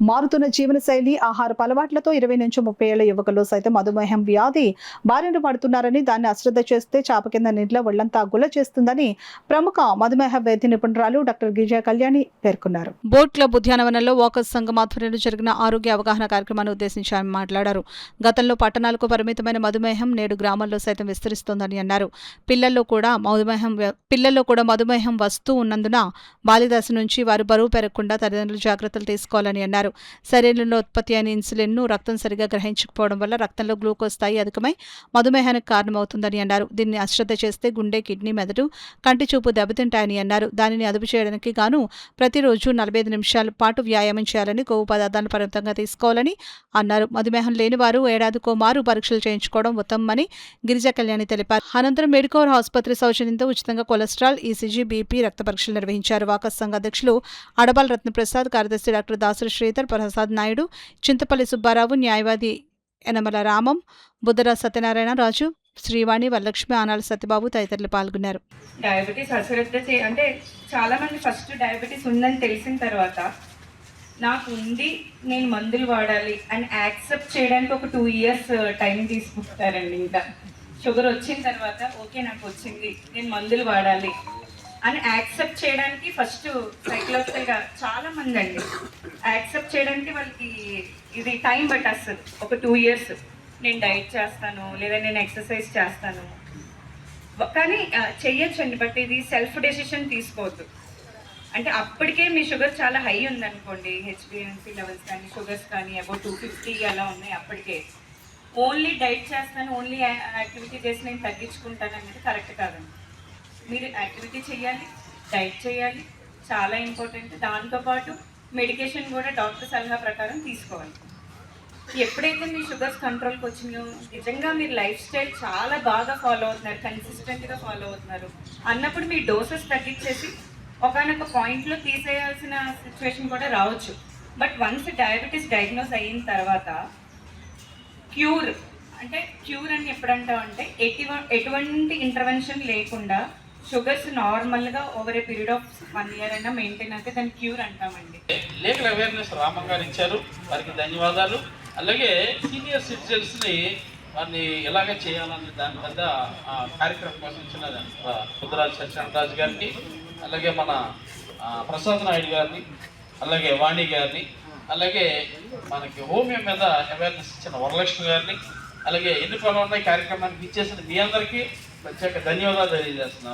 మారుతున్న జీవనశైలి, ఆహారపు అలవాట్లతో 20 నుంచి 30 ఏళ్ల యువకులు సైతం మధుమేహం వ్యాధి బారిన పడుతున్నారని, దాన్ని అశ్రద్ధ చేస్తే చాప కింద నీళ్ల ఒళ్లంతా గుల్ల చేస్తుందని ప్రముఖ మధుమేహ వైద్య నిపుణురాలు డాక్టర్ గిరిజా కళ్యాణి పేర్కొన్నారు. బోట్ క్లబ్ ఉద్యానవనంలో వాకర్స్ సంఘం ఆధ్వర్యంలో జరిగిన ఆరోగ్య అవగాహన కార్యక్రమాన్ని ఉద్దేశించి ఆమె మాట్లాడారు. గతంలో పట్టణాలకు పరిమితమైన మధుమేహం నేడు గ్రామాల్లో సైతం విస్తరిస్తోందని అన్నారు. పిల్లల్లో కూడా మధుమేహం వస్తూ ఉన్నందున బాల్యదశ నుంచి వారు బరువు పెరగకుండా తల్లిదండ్రులు జాగ్రత్తలు తీసుకోవాలని అన్నారు. శరీరంలో ఉత్పత్తి అయిన ఇన్సులిన్ను రక్తం సరిగా గ్రహించకపోవడం వల్ల రక్తంలో గ్లూకోజ్ స్థాయి అధికమై మధుమేహానికి కారణమవుతుందని అన్నారు. దీన్ని అశ్రద్ధ చేస్తే గుండె, కిడ్నీ, మెదడు, కంటి చూపు దెబ్బతింటాయని అన్నారు. దానిని అదుపు చేయడానికి గాను ప్రతిరోజు 45 నిమిషాల పాటు వ్యాయామం చేయాలని, కొవ్వు పదార్థాలను పరిమితంగా తీసుకోవాలని అన్నారు. మధుమేహం లేని వారు ఏడాదికో మారు పరీక్షలు చేయించుకోవడం ఉత్తమమని గిరిజా కళ్యాణి తెలిపారు. అనంతరం మెడికోర్ ఆసుపత్రి సౌజన్యంతో ఉచితంగా కొలెస్ట్రాల్, ఈసీజీ, బీపీ, రక్త పరీక్షలు నిర్వహించారు. వాకర్స్ సంఘ అధ్యక్షులు అడబాల రత్నప్రసాద్, కార్యదర్శి డాక్టర్ దాసరి శ్రీధర్, ప్రసాద్ నాయుడు, చింతపల్లి సుబ్బారావు, న్యాయవాది యనమల రామం, బుద్ధరాజ్ సత్యనారాయణ రాజు, శ్రీవాణి, వరలక్ష్మి, ఆనాల సత్యబాబు తదితరులు పాల్గొన్నారు. డయాబెటీస్ అశ్రద్ధ అంటే చాలా మంది ఫస్ట్ డయాబెటీస్ ఉందని తెలిసిన తర్వాత నాకు ఉంది, నేను మందులు వాడాలి అని యాక్సెప్ట్ చేయడానికి ఒక 2 years టైం తీసుకుంటారండి. ఇంకా షుగర్ వచ్చిన తర్వాత ఓకే నాకు వచ్చింది, నేను మందులు వాడాలి అని యాక్సెప్ట్ చేయడానికి ఫస్ట్ సైకలాజికల్గా చాలా మంది అండి యాక్సెప్ట్ చేయడానికి వాళ్ళకి ఇది టైం పట్టేస్తుంది. ఒక 2 years నేను డైట్ చేస్తాను లేదా నేను ఎక్సర్సైజ్ చేస్తాను కానీ చెయ్యొచ్చండి. బట్ ఇది సెల్ఫ్ డెసిషన్ తీసుకోవద్దు. అంటే అప్పటికే మీ షుగర్ చాలా హై ఉందనుకోండి, హెచ్బిఎన్సీ లెవెల్స్ కానీ షుగర్స్ కానీ అబౌట్ 250 అలా ఉన్నాయి, అప్పటికే ఓన్లీ డైట్ చేస్తాను, ఓన్లీ యాక్టివిటీ చేసి నేను తగ్గించుకుంటాను అనేది కరెక్ట్ కాదండి. మీరు యాక్టివిటీ చేయాలి, డైట్ చేయాలి, చాలా ఇంపార్టెంట్. దాంతోపాటు మెడికేషన్ కూడా డాక్టర్ సలహా ప్రకారం తీసుకోవాలి. ఎప్పుడైతే మీ షుగర్స్ కంట్రోల్కి వచ్చినాయో, నిజంగా మీరు లైఫ్ స్టైల్ చాలా బాగా ఫాలో అవుతున్నారు, కన్సిస్టెంట్గా ఫాలో అవుతున్నారు అన్నప్పుడు మీ డోసెస్ తగ్గించేసి ఒకనొక పాయింట్లో తీసేయాల్సిన సిచ్యువేషన్ కూడా రావచ్చు. బట్ వన్స్ డయాబెటీస్ డయాగ్నోస్ అయిన తర్వాత క్యూర్ అని ఎప్పుడంటామంటే ఎటువంటి ఇంటర్వెన్షన్ లేకుండా షుగర్స్ నార్మల్గా over a period of 1 year అయినా మెయింటైన్ అయితే దాన్ని క్యూర్ అంటామండి. లీగల్ అవేర్నెస్ రామన్ గారు ఇచ్చారు, వారికి ధన్యవాదాలు. అలాగే సీనియర్ సిటిజన్స్ని వారిని ఎలాగ చేయాలని దాని పెద్ద కార్యక్రమం కోసం ఇచ్చిన బుద్ధరాజ్ సత్యనారాయణ గారికి, అలాగే మన ప్రసాద్ నాయుడు గారిని, అలాగే వాణి గారిని, అలాగే మనకి హోమియో మీద అవేర్నెస్ ఇచ్చిన వరలక్ష్మి గారిని, అలాగే ఎన్ని పనులు ఉన్నాయి కార్యక్రమానికి ఇచ్చేసిన మీ అందరికీ ప్రత్యేక ధన్యవాదాలు తెలియజేస్తున్నాను.